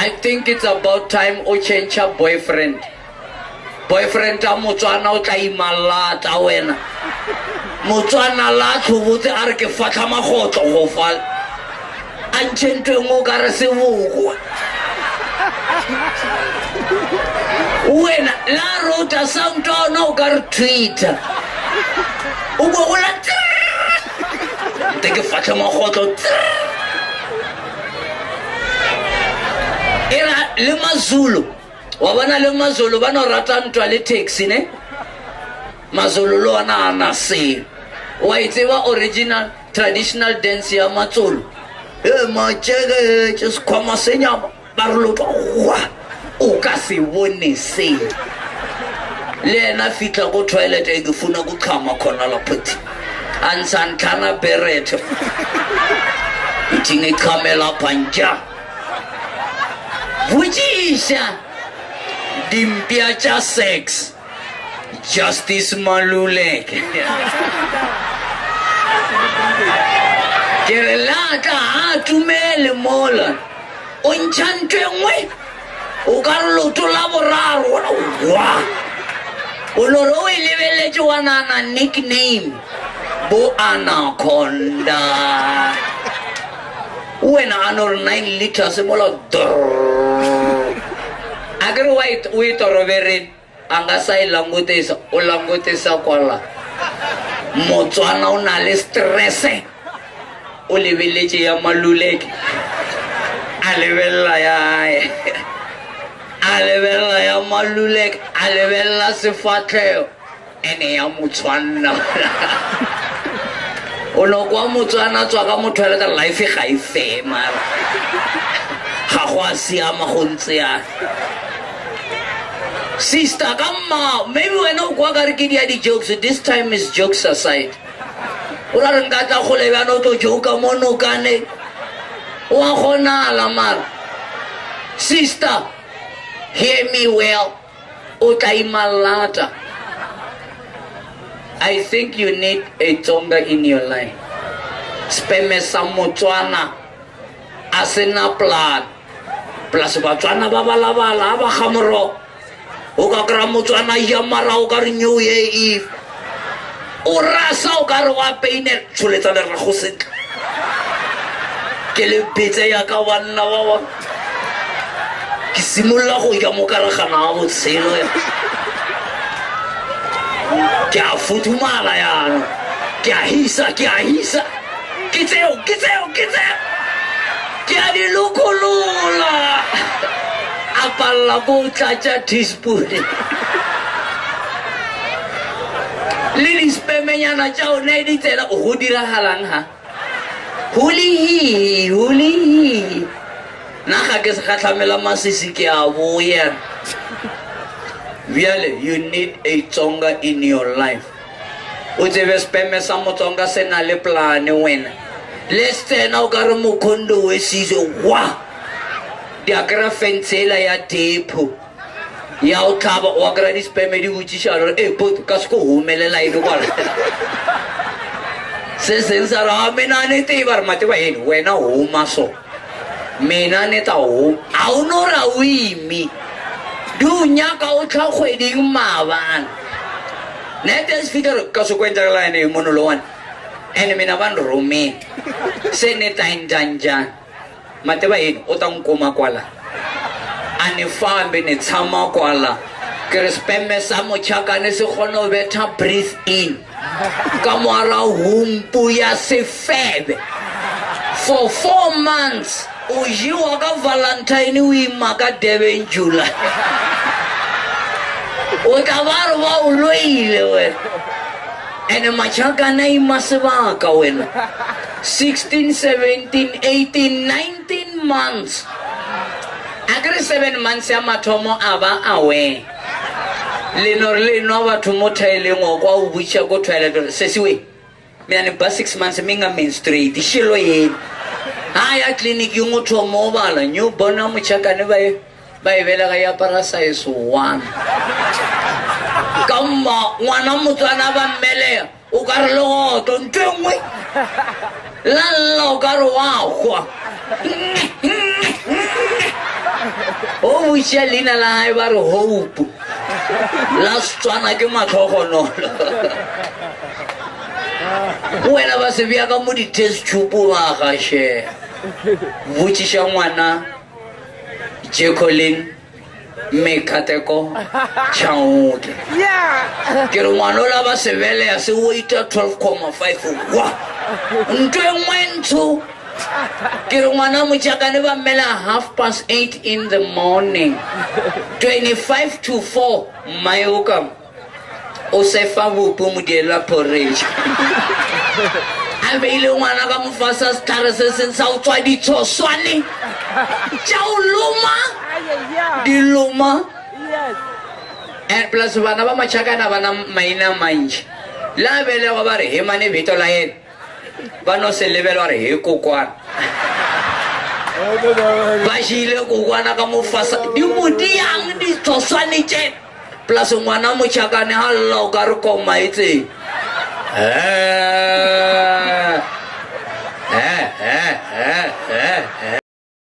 I think it's about time o change a boyfriend a motswana o tla imalata wena motswana la tlhobotse a re ke fatla magotlo go fa a ntšhentweng o ka re seboko wena la rota samtona o ka re twitter o gogola te ke fatla magotlo era le mazulu wa bona le mazulu ba no rata ntwa le taxi ne mazulu lo ana se wa itseba original traditional dance ya matsulu machege just khoma senyama ba re lo wa o ka se bone se le na fitla go toilet e ke funa go khama khona la phuthi ansantana beret itinge kamela panja Vujisha Dimpia cha sex Justice Malulek Kerelata atumele mola Onchante ngwe Ukarlo to laboraro Wa Oloro ileveleje wanana nickname Bo Anaconda When anor 9 liters mola Agro white wait or very angasai langutesa o langutesa kwala motswana o na le stress o lebeletse ya maluleke a lebella ya maluleke a lebella sefatlheo ene ya motswana o no kwa motswana tswa ka motho le ka life ga ife mara ga go a siama go ntse ya sister kama maybe when o kwa ka re ke dia di jokes this time is jokes aside o ra re nka tla go le bana o to joke mono kane wa gona la mara sister hear me well o tla imalata I think you need a Tonga in your life. Speme sa motswana asena plan. Plus batswana ba balabala ba khamoro. O ka kra motswana ya mara o ka re New Year Eve. O rasa o ka re wa peine tsholetsa le go sentle. Ke le petse ya ka wanna wa. Ke simolla go ya mo karagana wa botshelo ya. Kya futumala yana kya hisa kiteo kya di lukulula apalla bo tlatsa teaspoon lili spemenyana tša o ne di tsela o go diragalang ha huli na ga ke se khatlamela masisi ke a boya. Really, you need a Tonga in your life. Utsebe speme sa motsonga se na le plane wena. Let's say na o ka re mokondo we sizo wa. Dia kra fentsela ya depo. Ya o thaba wa kra di speme di utsisha re pot ka sko humelela ino kwala. Se sensa ra mena ne te bar mate wa eno wena o maso. Mena ne ta o. Au no ra uimi. Dunya ka o tla kgweding maban netes figure ka se kwenta la ene monolo wan ene mina ban rome se ne tanja mateba eno o tang koma kwala ane fambe ne tsama kwala ke speme sa mo chaka ne se khono betha breathe in ka moara humpu ya se febe for 4 months o jiwa ka Valentine o imaka Durban July o ka ba wa o loile we ene machaka na imasebaka wena 16 17 18 19 months agre 7 months ya mathomo aba awe leno batho mo thaileng o kwa o butša go toilet se siwe mina ne ba 6 months minga menstruate shilo ye aya clinic yo motho mo bala nyo bona mochakane ba ebela ga ya parasites 1 kama ngwana motswana ba mmele o ka re lo to ntengwe la o ka re wa kwa buša leina la hae ba re hope la Setswana ke matlhogonolo wena ba se bja ka mo di-test tube ba gaše botšiša ngwana Jacqueline Mekateko Chauke ke re ngwana o la ba se beleya se waita 12,5 wa ntho e nngwe ntsho ke re ngwana motšakane ba mmela 8:30 in the morning 25 to 4 mmayoka o sefa bopo modiela porridge a beile ngwana ka mofasa setlhare se seng sa go tswa ditshoswane tša o loma di loma and plus bana ba matšhakana bana maina mantši la belego ba re he mane beto la ene ba no se lebela re he kokwana ba šile kokwana ka mofasa di modiang ditshoswane tše plus ngwana motšhakane ga lla o ka re komaetseng